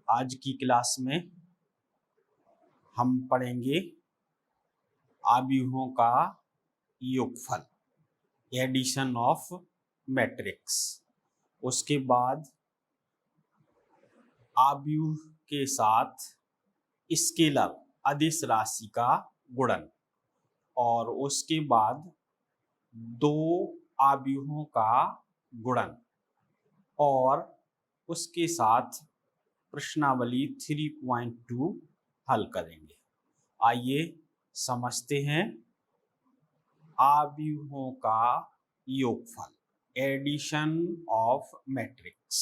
आज की क्लास में हम पढ़ेंगे आव्यूहों का योगफल, एडिशन ऑफ मैट्रिक्स। उसके बाद आव्यूह के साथ स्केलर अदिश राशि का गुणन, और उसके बाद दो आव्यूहों का गुणन, और उसके साथ प्रश्नावली 3.2 हल करेंगे। आइए समझते हैं आव्यूहों का योगफल, एडिशन ऑफ मैट्रिक्स।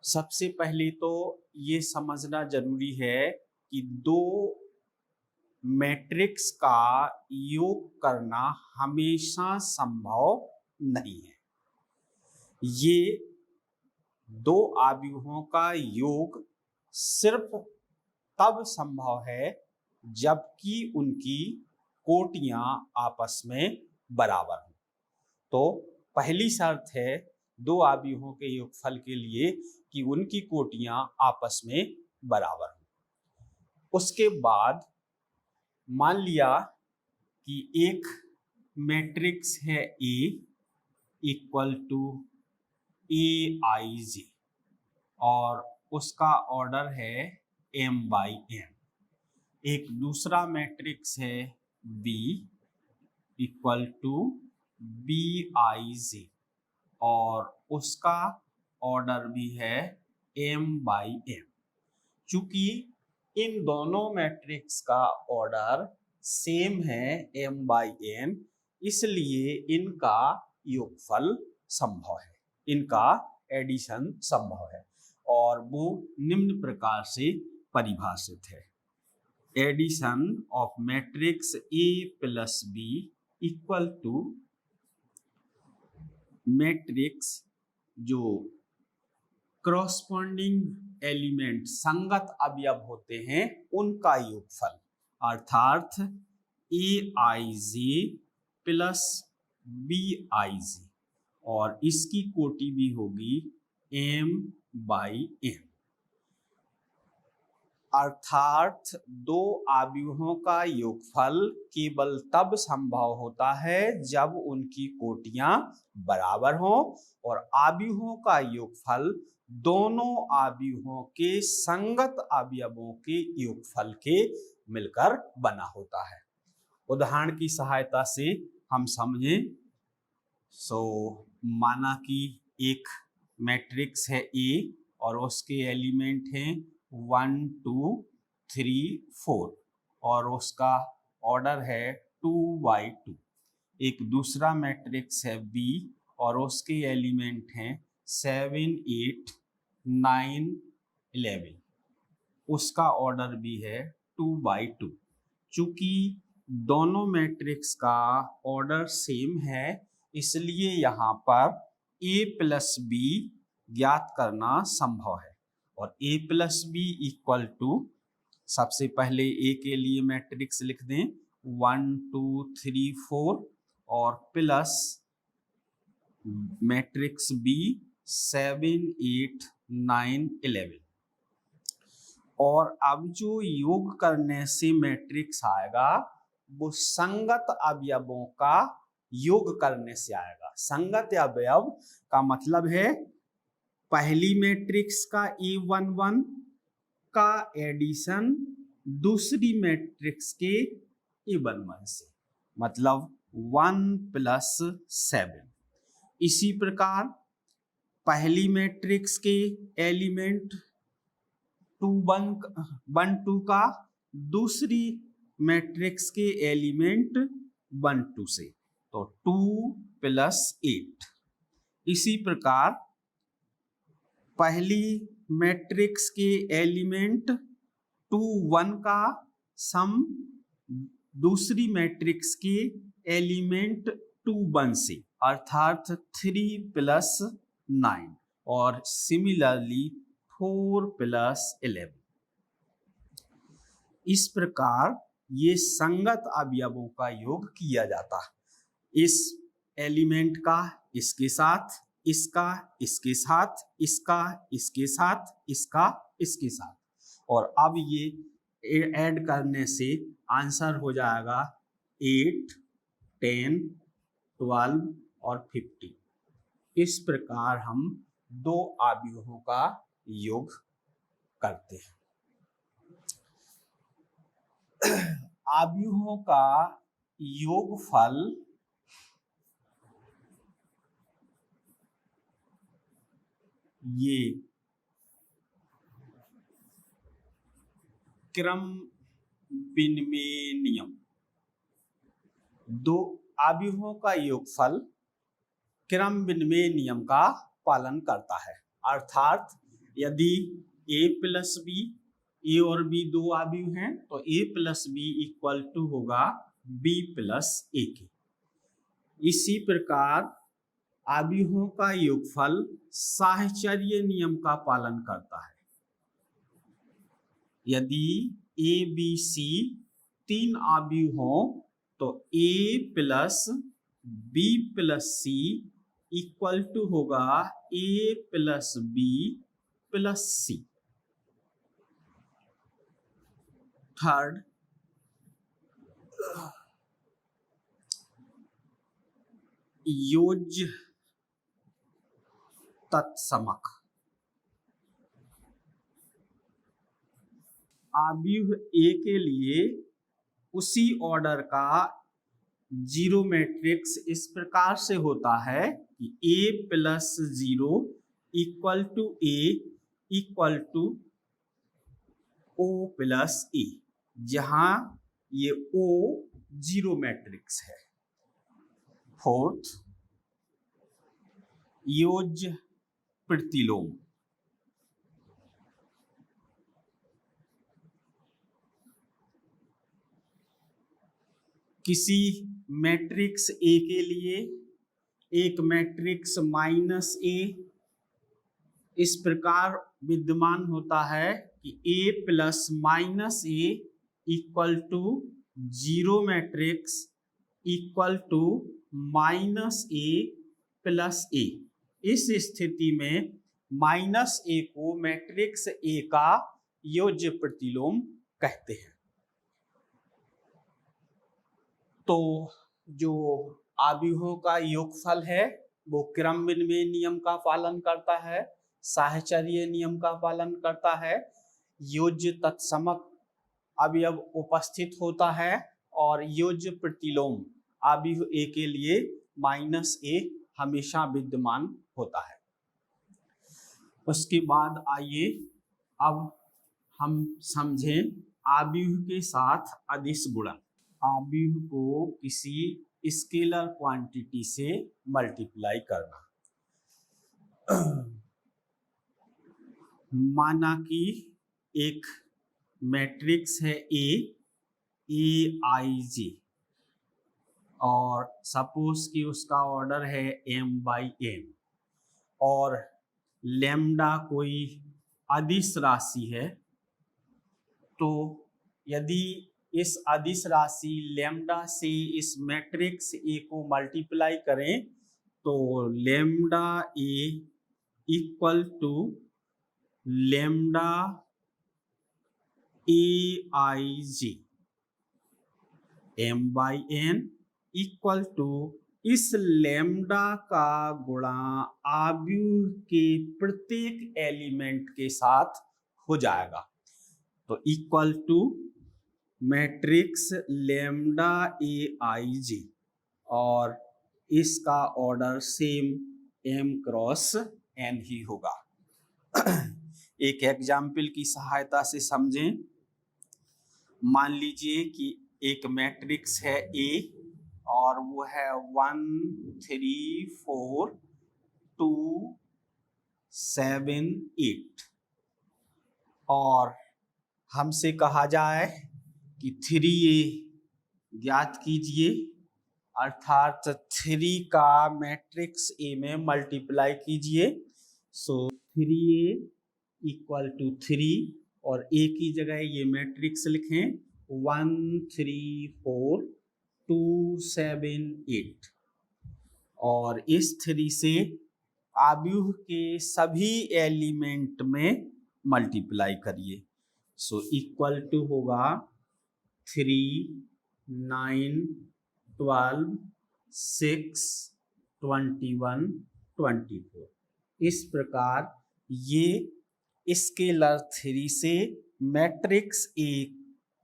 सबसे पहले तो ये समझना जरूरी है कि दो मैट्रिक्स का योग करना हमेशा संभव नहीं है। ये दो आव्यूहों का योग सिर्फ तब संभव है जबकि उनकी कोटियां आपस में बराबर हों। तो पहली शर्त है दो आव्यूहों के योगफल के लिए कि उनकी कोटियां आपस में बराबर हों। उसके बाद मान लिया कि एक मैट्रिक्स है A इक्वल टू AIJ और उसका ऑर्डर है m/n। एक दूसरा मैट्रिक्स है B इक्वल टू BIJ और उसका ऑर्डर भी है m/n। चूंकि इन दोनों मैट्रिक्स का ऑर्डर सेम है m/n, इसलिए इनका योगफल संभव है, इनका एडिशन संभव है, और वो निम्न प्रकार से परिभाषित है। Addition of matrix A plus B equal to matrix जो क्रॉसपॉन्डिंग एलिमेंट संगत अवयव होते हैं उनका योगफल, अर्थात AIJ प्लस BIJ, और इसकी कोटि भी होगी m/n। अर्थात दो आव्यूहों का योगफल केवल तब संभव होता है जब उनकी कोटियां बराबर हों, और आव्यूहों का योगफल दोनों आव्यूहों के संगत अवयवों के योगफल के मिलकर बना होता है। उदाहरण की सहायता से हम समझें। माना कि एक मैट्रिक्स है A और उसके एलिमेंट हैं 1 2 3 4 और उसका ऑर्डर है 2/2। एक दूसरा मैट्रिक्स है B और उसके एलिमेंट हैं 7 8 9 11, उसका ऑर्डर भी है 2/2। चूंकि दोनों मैट्रिक्स का ऑर्डर सेम है, इसलिए यहाँ पर A प्लस B ज्ञात करना संभव है। और A plus B equal to, सबसे पहले A के लिए मैट्रिक्स लिख दें 1 2 3 4 और प्लस मैट्रिक्स B 7 8 9 11। और अब जो योग करने से मैट्रिक्स आएगा वो संगत अवयवों का योग करने से आएगा। संगत अवयव का मतलब है पहली मैट्रिक्स का A11 का एडिशन दूसरी मैट्रिक्स के A11 से, मतलब 1 प्लस 7। इसी प्रकार पहली मैट्रिक्स के एलिमेंट 1 2 का दूसरी मैट्रिक्स के एलिमेंट 1 2 से, तो 2 प्लस 8। इसी प्रकार पहली मैट्रिक्स के एलिमेंट 2 1 का सम दूसरी मैट्रिक्स के एलिमेंट 2 1 से, अर्थात 3 प्लस 9, और सिमिलरली 4 प्लस 11। इस प्रकार ये संगत अवयवों का योग किया जाता है। इस एलिमेंट का इसके साथ, इसका इसके साथ, इसका इसके साथ, इसका इसके साथ, और अब ये ऐड करने से आंसर हो जाएगा 8, 10, 12 और 50। इस प्रकार हम दो अवयवों का योग करते हैं। अवयवों का योगफल ये क्रम विनिमय नियम, दो अवयवों का योगफल क्रम विनिमय नियम का पालन करता है। अर्थात यदि a प्लस बी, ए और बी दो अवयव हैं तो a plus B equal to होगा b प्लस ए के। इसी प्रकार अवयवों का योगफल साहचर्य नियम का पालन करता है। यदि ए बी सी तीन अवयव हों तो a plus B plus C equal to होगा a plus B plus C. Third, योज्य तत्समक, अवयव ए के लिए उसी ऑर्डर का जीरो मैट्रिक्स इस प्रकार से होता है कि a plus 0 equal to a equal to o plus A, जहां ये o जीरो मैट्रिक्स है। फोर्थ, योज्य प्रतिलोम, किसी मैट्रिक्स ए के लिए एक मैट्रिक्स माइनस ए इस प्रकार विद्यमान होता है कि a plus minus A equal to zero matrix equal to minus A plus A. इस स्थिति में माइनस ए को मैट्रिक्स ए का योज्य प्रतिलोम कहते हैं। तो जो अवयवों का योगफल है वो क्रम विनिमय नियम का पालन करता है, साहचर्य नियम का पालन करता है, योज्य तत्समक अवयव उपस्थित होता है और योज्य प्रतिलोम अवयव ए के लिए माइनस ए हमेशा विद्यमान होता है। उसके बाद आइए अब हम समझें अवयव के साथ अदिश गुणन। अवयव को किसी स्केलर क्वांटिटी से मल्टीप्लाई करना। माना कि एक मैट्रिक्स है ए आई जे और सपोज कि उसका ऑर्डर है m/n और लैम्डा कोई अदिश राशि है। तो यदि इस अदिश राशि लैम्डा से इस मैट्रिक्स ए को मल्टीप्लाई करें तो lambda A equal to lambda A I J m/n equal to इस लैम्डा का गुणा अवयव के प्रत्येक एलिमेंट के साथ हो जाएगा। तो equal to matrix lambda A I जे और इसका order same m cross n ही होगा। एक एग्जाम्पल की सहायता से समझें। मान लीजिए कि एक मैट्रिक्स है A और वो है 1 3 4 2 7 8 और हमसे कहा जाए कि 3A ज्ञात कीजिए, अर्थात 3 का मैट्रिक्स A में मल्टीप्लाई कीजिए। सो 3A इक्वल टू 3 और A की जगह ये मैट्रिक्स लिखें 1 3 4 2 7 8 और इस 3 से आव्यूह के सभी एलिमेंट में मल्टीप्लाई करिए। सो इक्वल टू होगा 3 9 12 6 21 24। इस प्रकार ये स्केलर 3 से मैट्रिक्स ए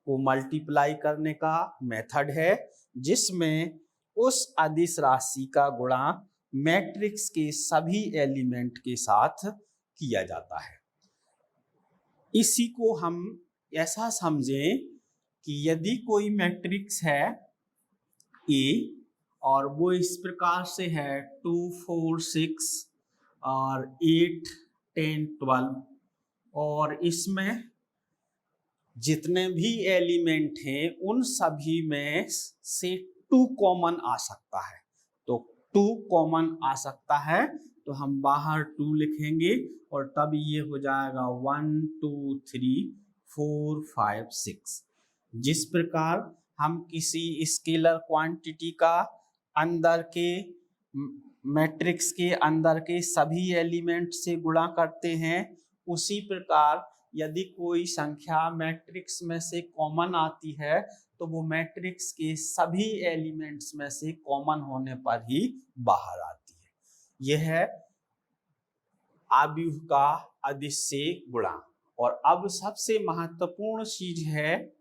को मल्टीप्लाई करने का मेथड है, जिसमें उस अदिश राशि का गुणा मैट्रिक्स के सभी एलिमेंट के साथ किया जाता है। इसी को हम ऐसा समझें कि यदि कोई मैट्रिक्स है ए और वो इस प्रकार से है 2 4 6 और 8 10 12 और इसमें जितने भी एलिमेंट हैं उन सभी में से 2 कॉमन आ सकता है। तो 2 कॉमन आ सकता है तो हम बाहर 2 लिखेंगे और तब ये हो जाएगा 1 2 3 4 5 6। जिस प्रकार हम किसी स्केलर क्वांटिटी का अंदर के मैट्रिक्स के अंदर के सभी एलिमेंट से गुणा करते हैं, उसी प्रकार यदि कोई संख्या मैट्रिक्स में से कॉमन आती है तो वो मैट्रिक्स के सभी एलिमेंट्स में से कॉमन होने पर ही बाहर आती है। यह है आव्यूह का अदिश से गुणा। और अब सबसे महत्वपूर्ण चीज है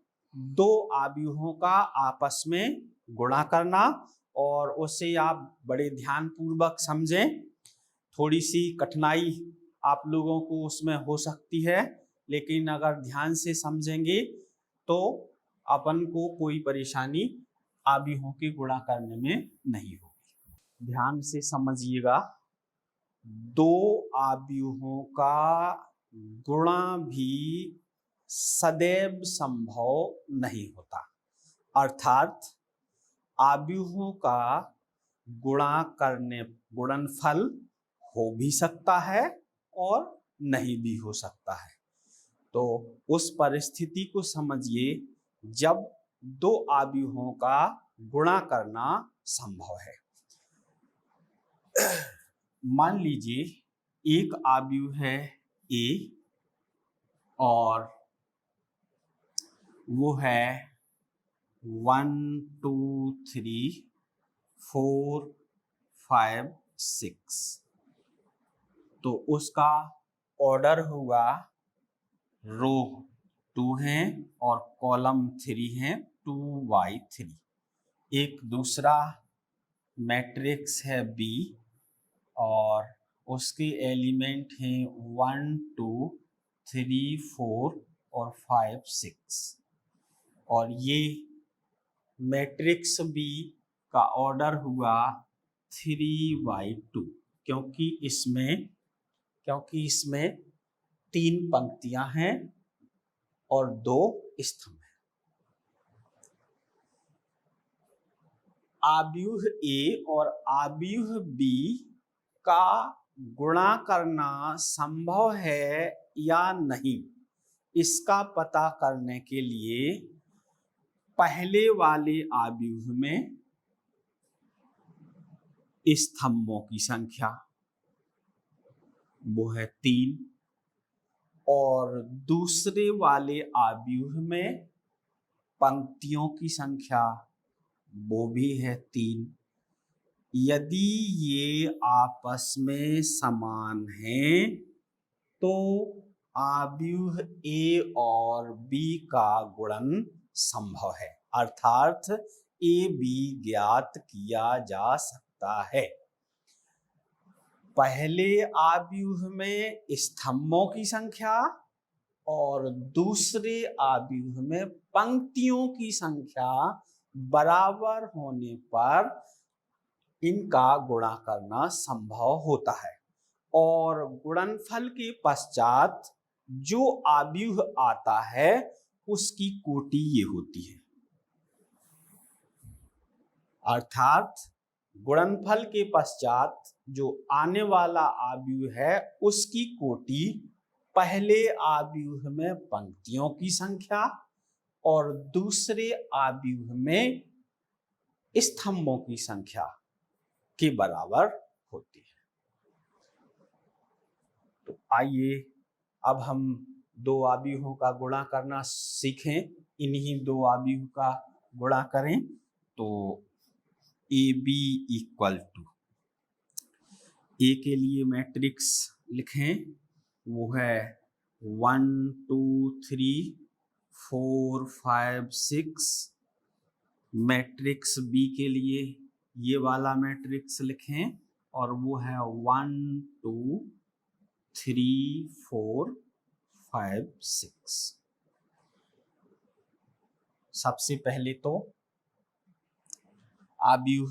दो आव्यूहों का आपस में गुणा करना, और उसे आप बड़े ध्यान पूर्वक समझें। थोड़ी सी कठिनाई आप लोगों को उसमें हो सकती है, लेकिन अगर ध्यान से समझेंगे तो अपन को कोई परेशानी आव्यूहों के गुणा करने में नहीं होगी। ध्यान से समझिएगा, दो आव्यूहों का गुणा भी सदैव संभव नहीं होता। अर्थात आव्यूहों का गुणा करने गुणनफल हो भी सकता है और नहीं भी हो सकता है। तो उस परिस्थिति को समझिए जब दो आव्यूहों का गुणा करना संभव है। मान लीजिए एक आव्यूह है ए और वो है 1 2 3 4 5 6। तो उसका ऑर्डर हुआ रो 2 है और कॉलम 3 है 2 by 3। एक दूसरा मैट्रिक्स है बी और उसके एलिमेंट हैं 1 2 3 4 और 5 6। और ये मैट्रिक्स बी का ऑर्डर हुआ 3 by 2, क्योंकि इसमें 3 पंक्तियां हैं और 2 स्तंभ हैं। आव्यूह ए और आव्यूह बी का गुणा करना संभव है या नहीं, इसका पता करने के लिए पहले वाले आव्यूह में स्तंभों की संख्या वो है 3 और दूसरे वाले आव्यूह में पंक्तियों की संख्या वो भी है 3। यदि ये आपस में समान हैं तो आव्यूह ए और बी का गुणन संभव है, अर्थात ए बी ज्ञात किया जा सकता है। पहले आव्यूह में स्तंभों की संख्या और दूसरे आव्यूह में पंक्तियों की संख्या बराबर होने पर इनका गुणा करना संभव होता है। और गुणनफल के पश्चात जो आव्यूह आता है उसकी कोटि ये होती है। अर्थात गुणनफल के पश्चात जो आने वाला आव्यूह है उसकी कोटि पहले आव्यूह में पंक्तियों की संख्या और दूसरे आव्यूह में स्तंभों की संख्या के बराबर होती है। तो आइए अब हम दो आव्यूहों का गुणा करना सीखें। इन्हीं दो आव्यूह का गुणा करें तो ए बी इक्वल टू, ए के लिए मैट्रिक्स लिखें, वो है 1 2 3 4 5 6। मैट्रिक्स बी के लिए ये वाला मैट्रिक्स लिखें और वो है 1 2 3 4 5 6। सबसे पहले तो आव्यूह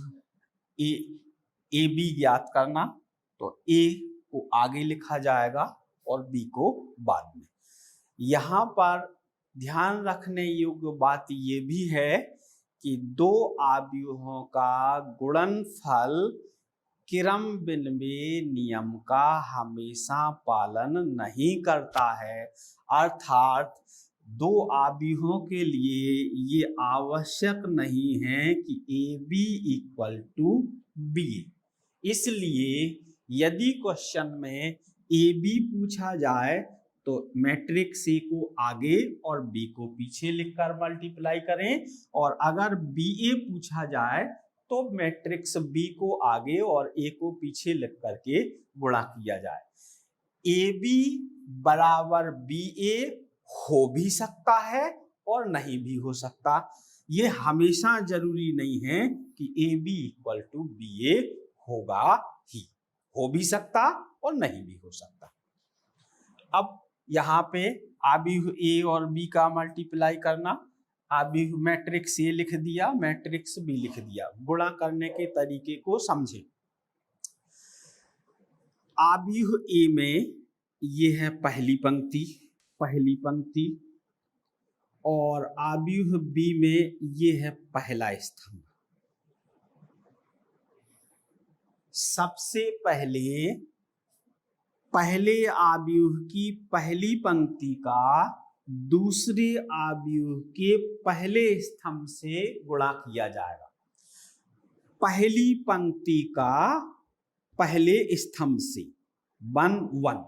ए बी ज्ञात करना, तो ए को आगे लिखा जाएगा और बी को बाद में। यहाँ पर ध्यान रखने योग्य बात ये भी है कि दो आव्यूहों का गुणनफल क्रमविनिमय नियम का हमेशा पालन नहीं करता है। अर्थात दो आव्यूहों के लिए ये आवश्यक नहीं है कि A B equal to B. इसलिए यदि क्वेश्चन में ए बी पूछा जाए तो मैट्रिक्स ए को आगे और बी को पीछे लिखकर मल्टीप्लाई करें, और अगर बी ए पूछा जाए तो मैट्रिक्स बी को आगे और ए को पीछे लिख करके गुणा किया जाए। ए बी बराबर बी ए हो भी सकता है और नहीं भी हो सकता। ये हमेशा जरूरी नहीं है कि A B equal to B A होगा ही, हो भी सकता और नहीं भी हो सकता। अब यहाँ पे आव्यूह ए और बी का मल्टीप्लाई करना, आव्यूह मैट्रिक्स ए लिख दिया, मैट्रिक्स बी लिख दिया। गुणा करने के तरीके को समझें। आव्यूह ए में ये है पहली पंक्ति और आव्यूह बी में ये है पहला स्तंभ। सबसे पहले आव्यूह की पहली पंक्ति का दूसरे आव्यूह के पहले स्तंभ से गुणा किया जाएगा। पहली पंक्ति का पहले स्तंभ से 1 1,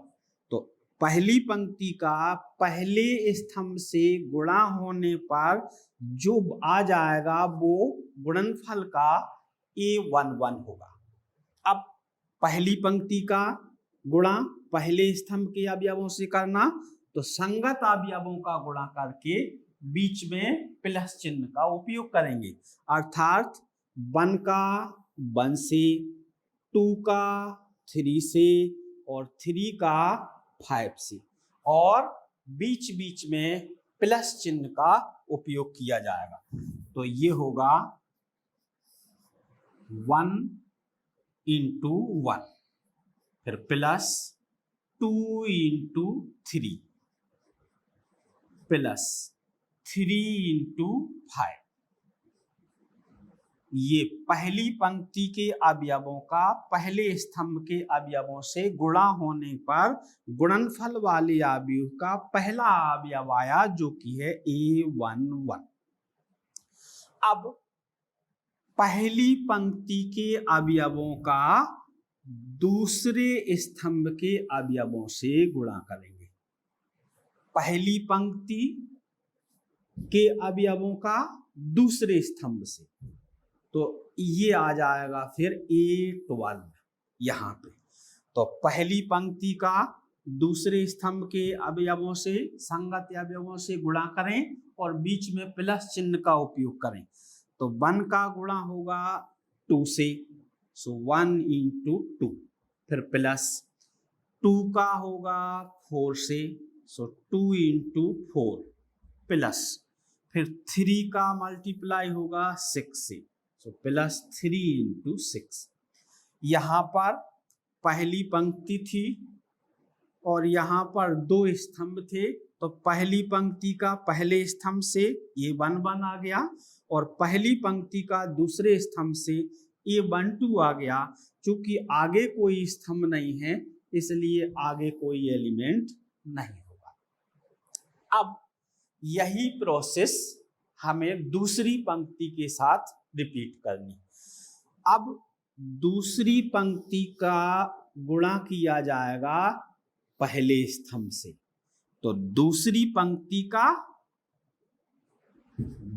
तो पहली पंक्ति का पहले स्तंभ से गुणा होने पर जो आ जाएगा वो गुणनफल का A11 होगा। अब पहली पंक्ति का गुणा पहले स्तंभ के अवयवों से करना, तो संगत अवयवों का गुणा करके बीच में प्लस चिन्ह का उपयोग करेंगे। अर्थात 1 का 1 से, 2 का 3 से और 3 का 5 से, और बीच बीच में प्लस चिन्ह का उपयोग किया जाएगा। तो ये होगा 1 इंटू 1, फिर प्लस 2 इंटू 3 प्लस 3 इंटू 5। ये पहली पंक्ति के अवयवों का पहले स्तंभ के अवयवों से गुणा होने पर गुणनफल वाले अवयव का पहला अवयव आया, जो कि है A11। अब पहली पंक्ति के अवयवों का दूसरे स्तंभ के अवयवों से गुणा करेंगे। पहली पंक्ति के अवयवों का दूसरे स्तंभ से, तो ये आ जाएगा फिर A12 यहाँ पे। तो पहली पंक्ति का दूसरे स्तंभ के अवयवों से, संगत अवयवों से गुणा करें और बीच में प्लस चिन्ह का उपयोग करें। तो 1 का गुणा होगा 2 से, सो 1 इंटू 2, फिर प्लस 2 का होगा 4 से, सो 2 इंटू 4 प्लस, फिर 3 का मल्टीप्लाई होगा 6 से, सो प्लस 3 इंटू 6। यहाँ पर पहली पंक्ति थी और यहाँ पर 2 स्तंभ थे, तो पहली पंक्ति का पहले स्तंभ से A11 आ गया और पहली पंक्ति का दूसरे स्तंभ से A12 आ गया। चूंकि आगे कोई स्तंभ नहीं है इसलिए आगे कोई एलिमेंट नहीं होगा। अब यही प्रोसेस हमें दूसरी पंक्ति के साथ रिपीट करनी। अब दूसरी पंक्ति का गुणा किया जाएगा पहले स्तंभ से, तो दूसरी पंक्ति का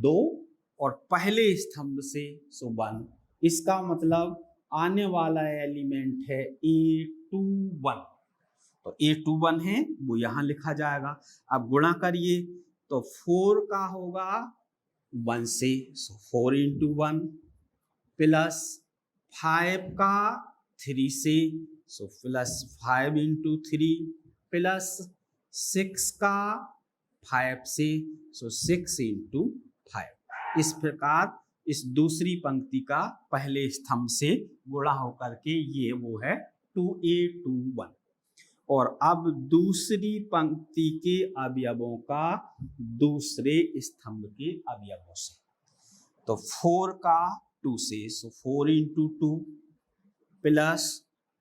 2 और पहले स्तंभ से 1। इसका मतलब आने वाला एलिमेंट है A21, तो A21 है वो यहां लिखा जाएगा। अब गुणा करिए तो 4 का होगा 1 से, सो 4 × 1 प्लस 5 का 3 से, सो प्लस 5 × 3 प्लस 6 का 5 से, सो 6 × 5। इस प्रकार इस दूसरी पंक्ति का पहले स्तंभ से गुणा होकर के ये वो है 2A21। और अब दूसरी पंक्ति के अवयवों का दूसरे स्तंभ के अवयवों से, तो 4 का 2 से, सो 4 × 2 प्लस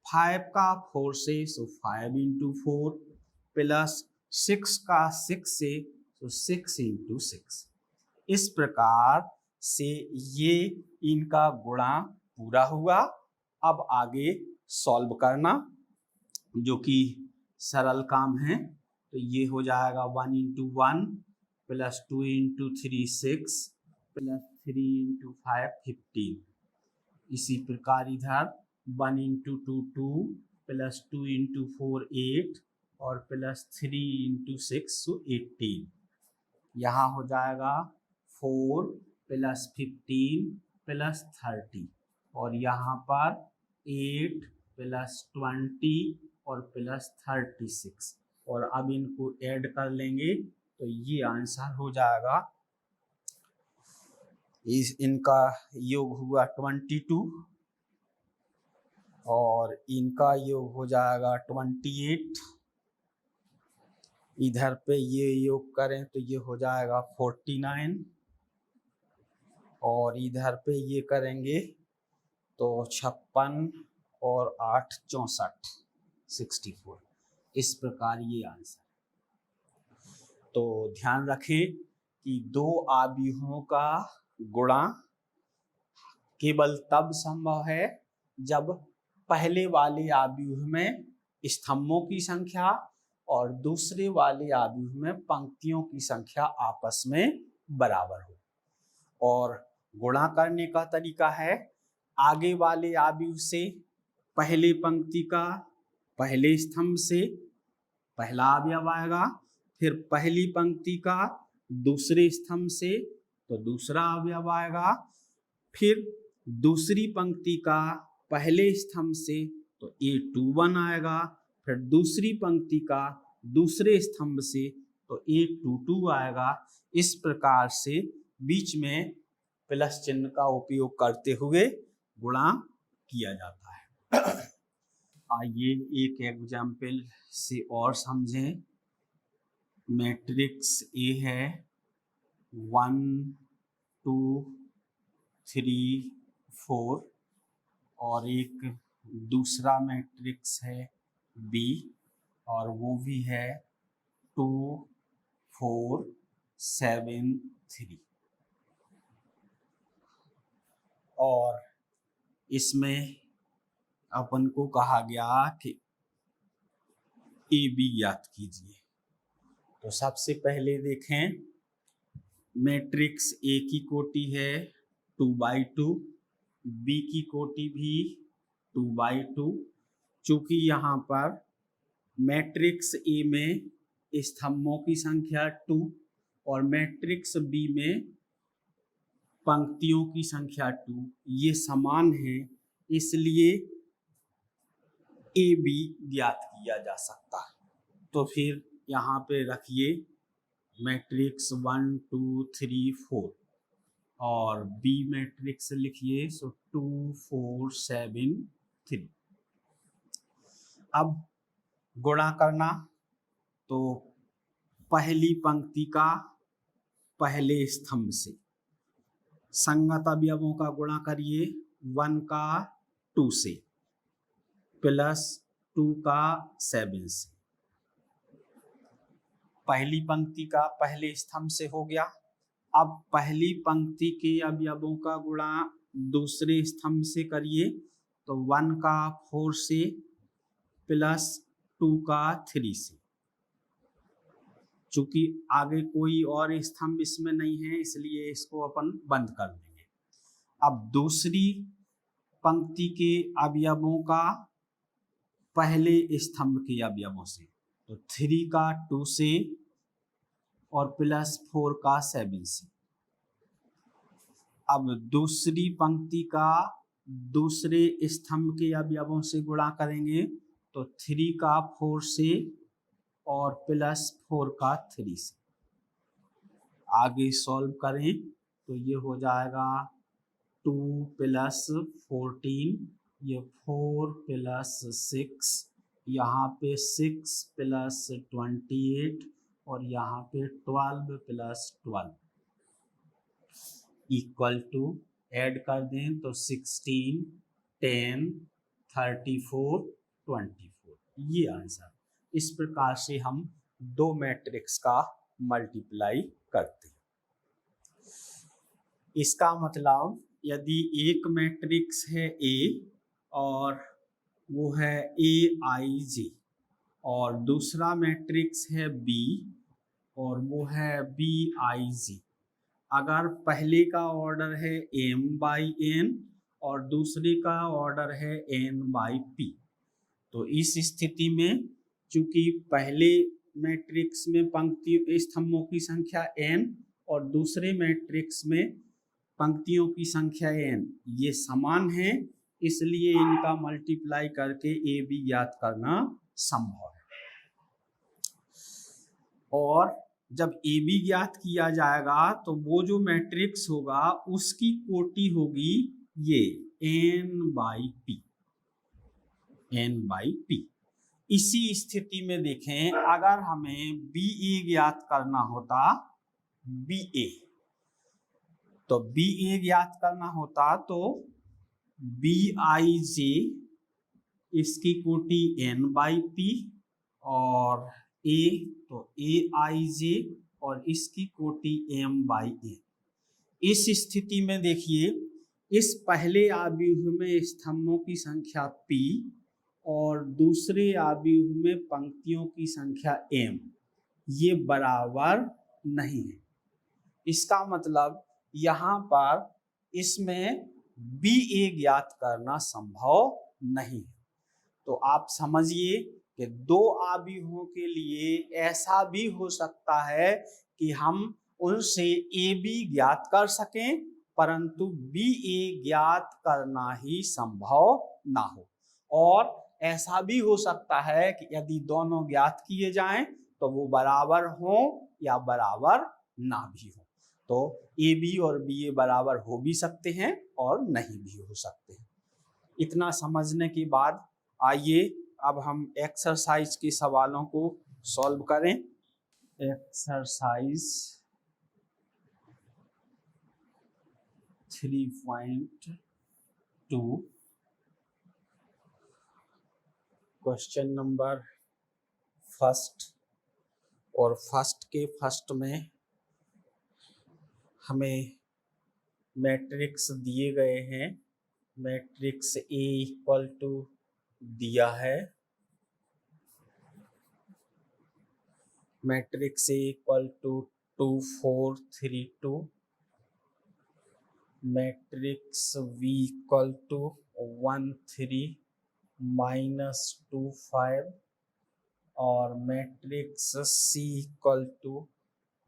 5 का 4 से, सो 5 × 4 प्लस 6 का 6 से, सो 6 × 6। इस प्रकार से ये इनका गुणा पूरा हुआ। अब आगे सॉल्व करना, जो कि सरल काम है, तो ये हो जाएगा 1 × 1 प्लस 2 × 3 6 प्लस 3 × 5 15। इसी प्रकार इधर 1 × 2 2 प्लस 2 × 4 8 और प्लस 3 × 6 so 18। यहाँ हो जाएगा 4 प्लस 15 प्लस 30 और यहाँ पर 8 प्लस 20 और प्लस 36, और अब इनको ऐड कर लेंगे तो ये आंसर हो जाएगा। इनका योग हुआ 22 और इनका योग हो जाएगा 28। इधर पे ये योग करें तो ये हो जाएगा 49 और इधर पे ये करेंगे तो 56 और 8 64 64। इस प्रकार ये आंसर। तो ध्यान रखें कि दो आव्यूहों का गुणा केवल तब संभव है जब पहले वाले आव्यूह में स्तंभों की संख्या और दूसरे वाले आव्यूह में पंक्तियों की संख्या आपस में बराबर हो। और गुणा करने का तरीका है, आगे वाले आव्यूह से पहले पंक्ति का पहले स्तंभ से पहला अवयव आएगा, फिर पहली पंक्ति का दूसरे स्तंभ से तो दूसरा अवयव आएगा, फिर दूसरी पंक्ति का पहले स्तंभ से तो A21 आएगा, फिर दूसरी पंक्ति का दूसरे स्तंभ से तो A22 आएगा। इस प्रकार से बीच में प्लस चिन्ह का उपयोग करते हुए गुणा किया जाता है। आइए एक एग्जाम्पल से और समझें। मैट्रिक्स ए है 1 2 3 4 और एक दूसरा मैट्रिक्स है बी और वो भी है 2 4 7 3। और इसमें अपन को कहा गया कि ए बी ज्ञात कीजिए। तो सबसे पहले देखें, मैट्रिक्स ए की कोटि है 2/2, बी की कोटि भी 2/2। चूंकि यहाँ पर मैट्रिक्स ए में स्तंभों की संख्या 2 और मैट्रिक्स बी में पंक्तियों की संख्या 2 ये समान है, इसलिए ए बी ज्ञात किया जा सकता है। तो फिर यहाँ पे रखिए मैट्रिक्स 1 2 3 4 और बी मैट्रिक्स लिखिए 2 4 7 3। अब गुणा करना, तो पहली पंक्ति का पहले स्तंभ से संगत अवयवों का गुणा करिए, 1 का 2 से प्लस 2 का 7 से। पहली पंक्ति का पहले स्तंभ से हो गया। अब पहली पंक्ति के अवयवों का गुणा दूसरे स्तंभ से करिए, तो 1 का 4 से प्लस 2 का 3 से। चूंकि आगे कोई और स्तंभ इसमें नहीं है इसलिए इसको अपन बंद कर देंगे। अब दूसरी पंक्ति के अवयवों का पहले स्तंभ के अवयवों से, तो 3 का 2 से और प्लस 4 का 7 से। अब दूसरी पंक्ति का दूसरे स्तंभ के अवयवों से गुणा करेंगे, तो 3 का 4 से और प्लस 4 का 3 से। आगे सॉल्व करें तो ये हो जाएगा 2 प्लस 14, ये 4 प्लस 6, यहाँ पे 6 प्लस 28 और यहाँ पे 12 प्लस 12 इक्वल टू, ऐड कर दें तो 16, 10, 34, 24। ये आंसर। इस प्रकार से हम दो मैट्रिक्स का मल्टीप्लाई करते हैं। इसका मतलब यदि एक मैट्रिक्स है A और वो है AIJ और दूसरा मैट्रिक्स है B और वो है BIJ, अगर पहले का ऑर्डर है m/n और दूसरे का ऑर्डर है n/p, तो इस स्थिति में चूंकि पहले मैट्रिक्स में पंक्तियों स्तंभों की संख्या n और दूसरे मैट्रिक्स में पंक्तियों की संख्या n ये समान है, इसलिए इनका मल्टीप्लाई करके AB ज्ञात करना संभव है। और जब AB ज्ञात किया जाएगा तो वो जो मैट्रिक्स होगा उसकी कोटि होगी ये n/p। इसी स्थिति में देखें, अगर हमें BA ज्ञात करना होता, तो BIJ इसकी कोटि n/p और A तो AIJ और इसकी कोटि m/n। इस स्थिति में देखिए, इस पहले आव्यूह में स्तंभों की संख्या p और दूसरे आव्यूह में पंक्तियों की संख्या m ये बराबर नहीं है। इसका मतलब यहाँ पर इसमें BA ज्ञात करना संभव नहीं है। तो आप समझिए कि दो आव्यूहों के लिए ऐसा भी हो सकता है कि हम उनसे AB ज्ञात कर सकें, परंतु BA ज्ञात करना ही संभव ना हो। और ऐसा भी हो सकता है कि यदि दोनों ज्ञात किए जाएं तो वो बराबर हों या बराबर ना भी हो। तो AB और BA बराबर हो भी सकते हैं और नहीं भी हो सकते हैं। इतना समझने के बाद आइए अब हम एक्सरसाइज के सवालों को सॉल्व करें। एक्सरसाइज 3.2 क्वेश्चन नंबर फर्स्ट, और फर्स्ट के फर्स्ट में हमें मैट्रिक्स दिए गए हैं। मैट्रिक्स A इक्वल टू दिया है, matrix A equal to 2 4 3 2, matrix V equal to 1 3 -2 5 और मैट्रिक्स C इक्वल टू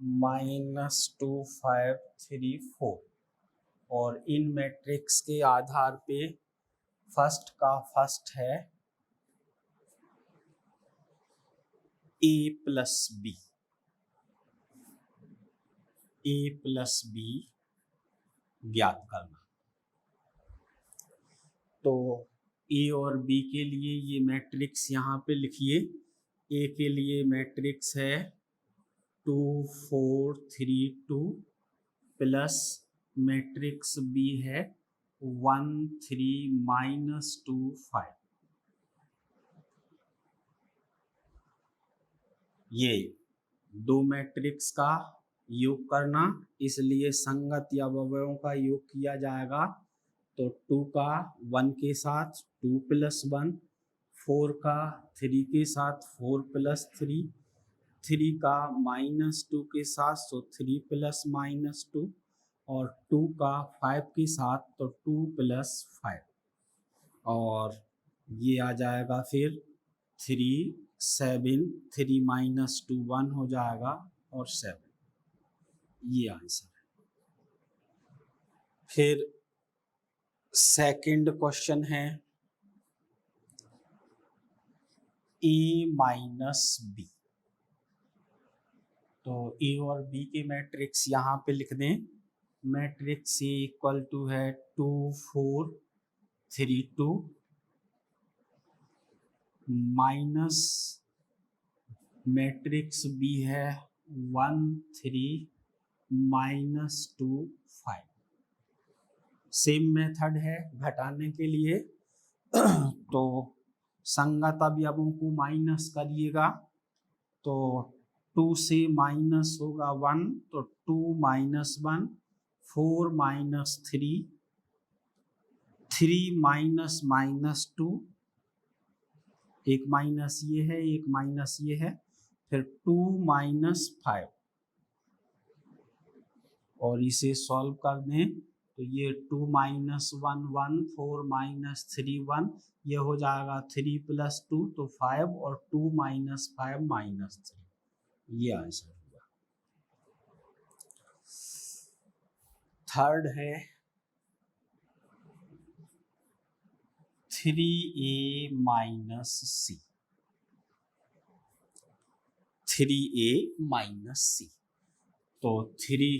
-2 5 3 4। और इन मैट्रिक्स के आधार पे फर्स्ट का फर्स्ट है A प्लस B ज्ञात करना। तो A और B के लिए ये मैट्रिक्स यहाँ पे लिखिए। A के लिए मैट्रिक्स है 2 4 3 2 प्लस मैट्रिक्स B है 1 3 -2 5। ये दो मैट्रिक्स का योग करना, इसलिए संगत या अवयवों का योग किया जाएगा। तो 2 का 1 के साथ 2 + 1, 4 का 3 के साथ 4 + 3, 3 का -2 के साथ तो 3 + -2, और 2 का 5 के साथ तो 2 + 5, और ये आ जाएगा फिर 3 7, 3 - 2 1 हो जाएगा और 7, ये आंसर है। फिर सेकंड क्वेश्चन है A - B। तो ए और बी के मैट्रिक्स यहाँ पे लिख दें। मैट्रिक्स ए = है 2 4 3 2 माइनस मैट्रिक्स बी है 1 3 -2 5। सेम मेथड है घटाने के लिए। तो संगत अवयवों को माइनस करिएगा, तो 2 से माइनस होगा 1, तो 2 - 1, 4 - 3, 3 - -2, एक माइनस ये है, एक माइनस ये है, फिर 2 - 5, और इसे सॉल्व कर दें तो ये 2 - 1 1, 4 - 3 1, ये हो जाएगा 3 + 2 तो 5, और 2 - 5 -3, ये आंसर होगा। थर्ड है 3A - C। 3A - C, तो 3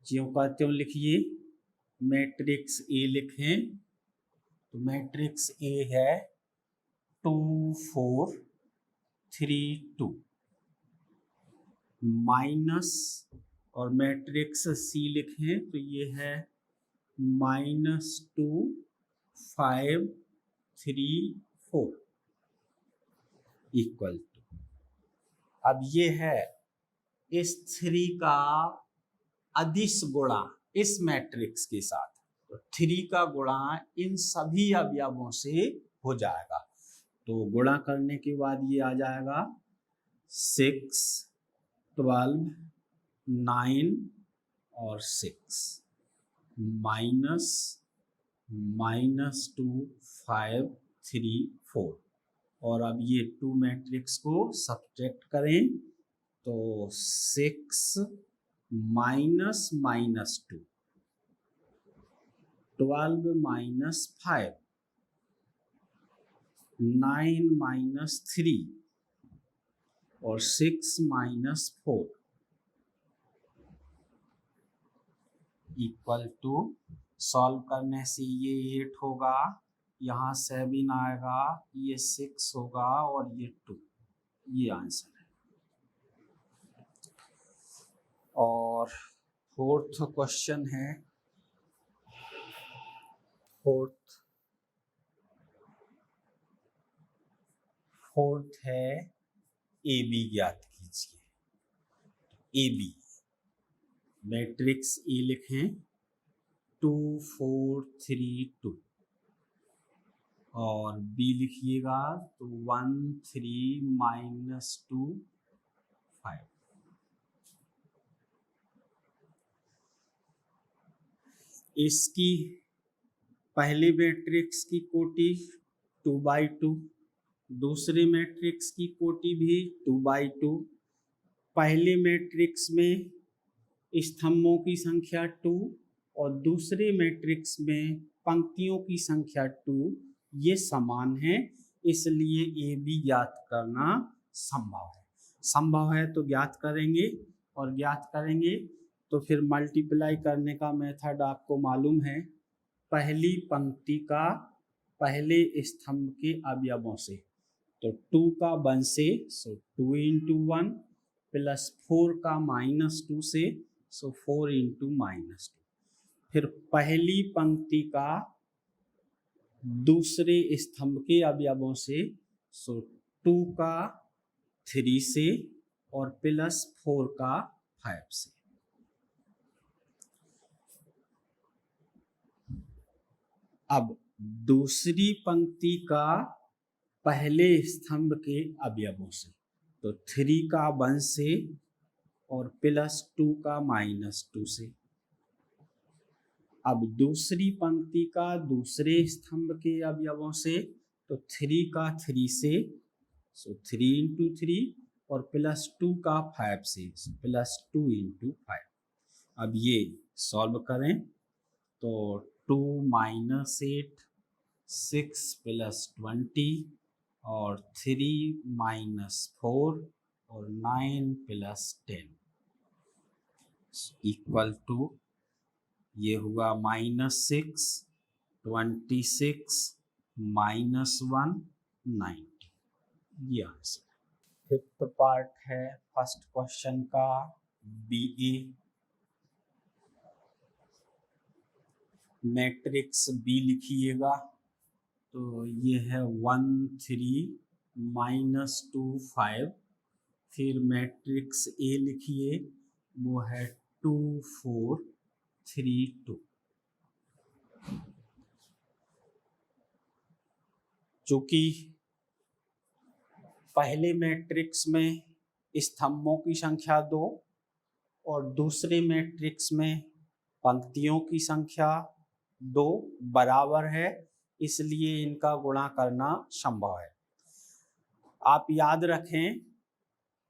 ज्यों का त्यों लिखिए, मैट्रिक्स ए लिखें, तो मैट्रिक्स ए है 2 4 3 2 माइनस, और मैट्रिक्स सी लिखें तो ये है -2 5 3 4 इक्वल टू। अब ये है इस 3 का अदिश गुणा इस मैट्रिक्स के साथ, तो 3 का गुणा इन सभी अवयवों से हो जाएगा। तो गुणा करने के बाद ये आ जाएगा 6 12 9 और 6 -2 5 3 4, और अब ये 2 मैट्रिक्स को सब्ट्रैक्ट करें तो 6 - -2 12 - 5 9 - 3 और 6 - 4 इक्वल टू, सॉल्व करने से ये 8 होगा, यहाँ 7 आएगा, ये 6 होगा और ये 2, ये आंसर है। और फोर्थ क्वेश्चन है, फोर्थ है ए बी ज्ञात कीजिए। ए बी मैट्रिक्स ए लिखें 2 4 3 2, और बी लिखिएगा तो 1 3 -2 5। इसकी पहले मैट्रिक्स की कोटि 2/2, दूसरे मैट्रिक्स की कोटि भी 2/2। पहले मैट्रिक्स में स्तंभों की संख्या 2 और दूसरे मैट्रिक्स में पंक्तियों की संख्या 2, ये समान है, इसलिए ए बी ज्ञात करना संभव है तो ज्ञात करेंगे, और ज्ञात करेंगे तो फिर मल्टीप्लाई करने का मेथड आपको मालूम है। पहली पंक्ति का पहले स्तंभ के अवयवों से, तो 2 का 1 से, सो 2 × 1, प्लस 4 का -2 से, सो 4 × -2। फिर पहली पंक्ति का दूसरे स्तंभ के अवयवों से, सो 2 का 3 से, और +4 का 5 से। अब दूसरी पंक्ति का पहले स्तंभ के अवयवों से, तो 3 का 1 से और +2 का -2 से। अब दूसरी पंक्ति का दूसरे स्तंभ के अवयवों से, तो 3 का 3 से, सो 3 × 3 और +2 का 5 से, +2 × 5। अब ये सॉल्व करें तो 2 - 8 6 + 20 और 3 - 4 और 9 + 10 इक्वल टू, ये हुआ -6 26 -1 90। ये आंसर। फिफ्थ पार्ट है फर्स्ट क्वेश्चन का, BA। मैट्रिक्स B लिखिएगा, तो ये है 1 3 -2 5। फिर मैट्रिक्स A लिखिए, वो है 2 4 3 2। चूंकि पहले मैट्रिक्स में स्तंभों की संख्या 2 और दूसरे मैट्रिक्स में पंक्तियों की संख्या 2 बराबर है, इसलिए इनका गुणा करना संभव है। आप याद रखें,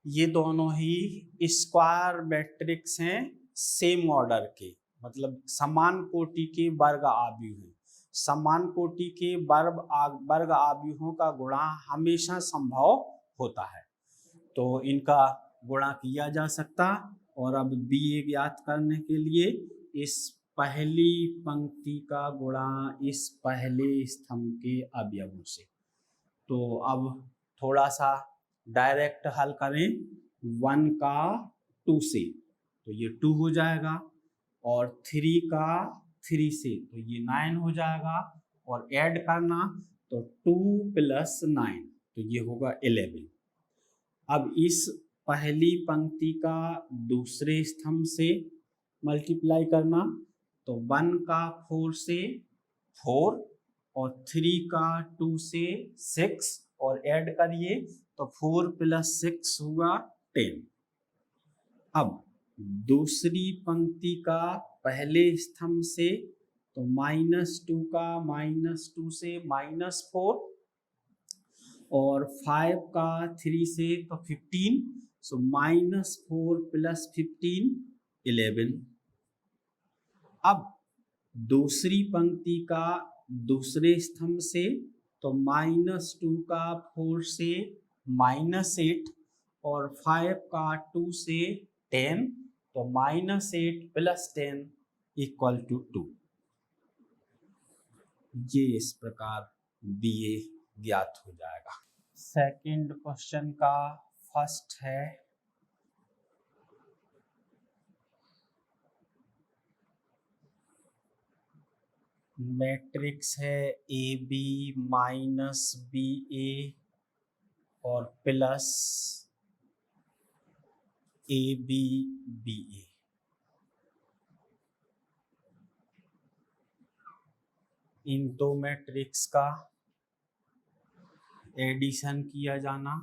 ये दोनों ही स्क्वायर मैट्रिक्स हैं, सेम ऑर्डर के, मतलब समान कोटि के वर्ग आव्यूह हैं। समान कोटि के वर्ग आव्यूहों का गुणा हमेशा संभव होता है, तो इनका गुणा किया जा सकता। और अब BA ज्ञात करने के लिए इस पहली पंक्ति का गुणा इस पहले स्तंभ के अवयवों से। तो अब थोड़ा सा डायरेक्ट हल करें, 1 का 2 से, तो ये 2 हो जाएगा, और 3 का 3 से, तो ये 9 हो जाएगा, और ऐड करना तो 2 + 9, तो ये होगा 11। अब इस पहली पंक्ति का दूसरे स्तंभ से मल्टीप्लाई करना, तो 1 का 4 से 4 और 3 का 2 से 6 और ऐड करिए तो 4 + 6 हुआ 10। अब दूसरी पंक्ति का पहले स्तंभ से, तो -2 का -2 से -4 और 5 का 3 से, तो 15, सो -4 + 15 11। अब दूसरी पंक्ति का दूसरे स्तंभ से, तो -2 का 4 से -8 और 5 का 2 से 10, तो -8 + 10 = 2। ये इस प्रकार BA ज्ञात हो जाएगा। सेकंड क्वेश्चन का फर्स्ट है, मैट्रिक्स है AB - BA और प्लस AB BA। इन दो मैट्रिक्स का एडिशन किया जाना,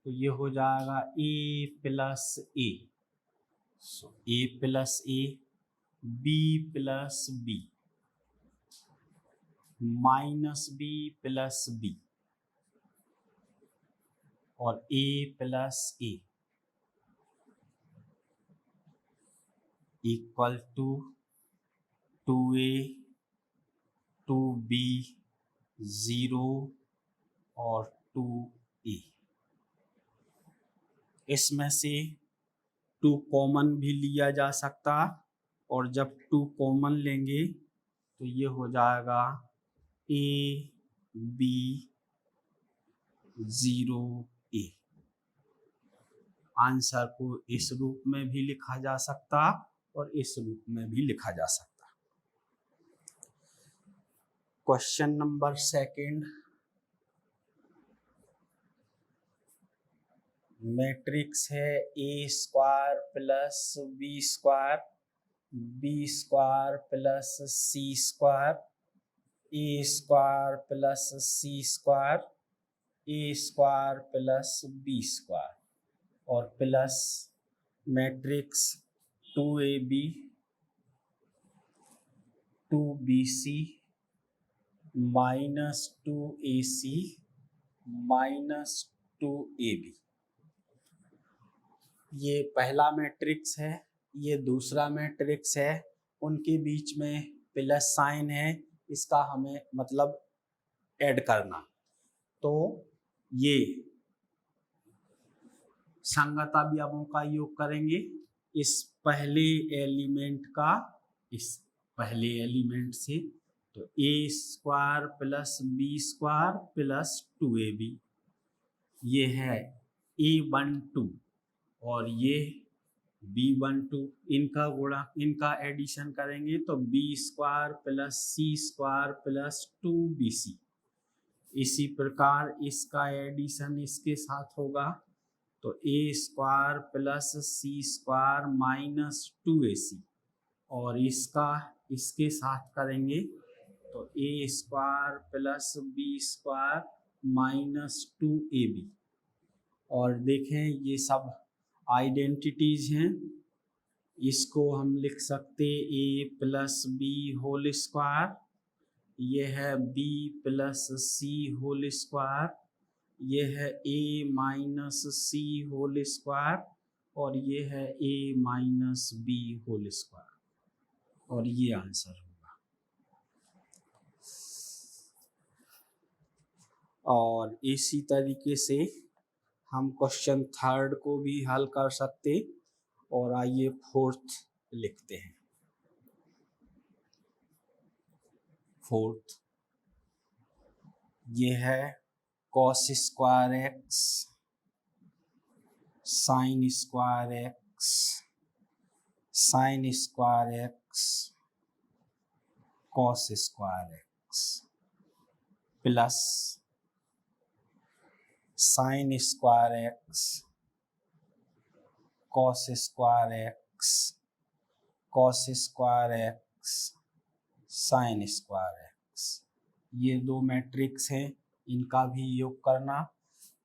तो ये हो जाएगा A + A, so A + A, B + B, -B + B और A + A equal to 2A 2B 0 और 2A। इसमें से 2 कॉमन भी लिया जा सकता, और जब 2 कॉमन लेंगे तो ये हो जाएगा A B 0 A। आंसर को इस रूप में भी लिखा जा सकता और इस रूप में भी लिखा जा सकता। क्वेश्चन नंबर सेकंड, मैट्रिक्स है A square plus B square, B square plus C square, A square plus C square, A square plus B square और plus matrix 2ab 2bc minus 2ac minus 2ab। ये पहला matrix है, ये दूसरा matrix है, उनके बीच में प्लस साइन है, इसका हमें मतलब ऐड करना। तो ये संगत अवयवों का योग करेंगे, इस पहले एलिमेंट का इस पहले एलिमेंट से, तो A square plus B square plus 2ab, ये है a12 और ये b12, इनका गुणा इनका एडिशन करेंगे तो B square plus C square plus 2bc। इसी प्रकार इसका एडिशन इसके साथ होगा तो A square plus C square minus 2ac और इसका इसके साथ करेंगे तो A square plus B square minus 2ab। और देखें ये सब आइडेंटिटीज हैं, इसको हम लिख सकते ए प्लस बी होल स्क्वायर, ये है बी प्लस सी होल स्क्वायर, ये है ए माइनस सी होल स्क्वायर और ये है ए माइनस बी होल स्क्वायर और ये आंसर होगा। और इसी तरीके से हम क्वेश्चन थर्ड को भी हल कर सकते और आइए फोर्थ लिखते हैं। फोर्थ ये है cos square x sign square x sign square x cos square X plus sine square x cos square x cos square x sign square x. ये दो मैट्रिक्स हैं, इनका भी योग करना,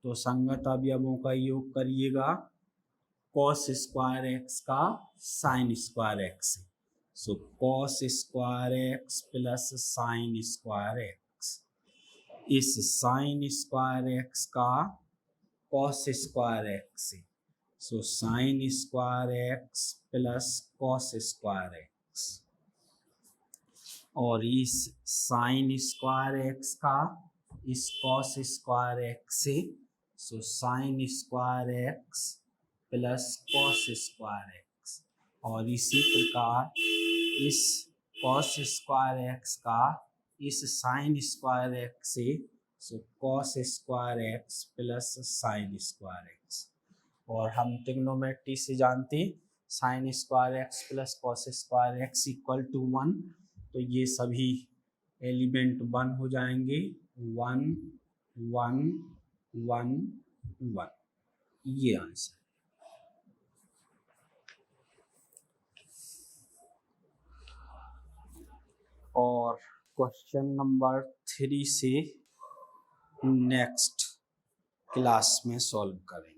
तो संगत अवयवों का योग करिएगा कॉस स्क्वायर एक्स का साइन स्क्वायर एक्स से, so cos square X plus sine square x, इस साइन स्क्वायर एक्स का कॉस स्क्वायर एक्स से, so sine square X plus cos square X और इस साइन स्क्वायर एक्स का इस cos square X से, so sine square X plus cos square X और इसी प्रकार इस कॉस स्क्वायर एक्स का इस साइन स्क्वायर एक्स से, so cos square X plus sine square X. और हम ट्रिग्नोमेट्री से जानते sine square X plus cos square X equal to 1, तो ये सभी एलिमेंट 1 हो जाएंगे, 1 1 1 1, ये आंसर। और क्वेश्चन नंबर 3 से नेक्स्ट क्लास में सॉल्व करेंगे।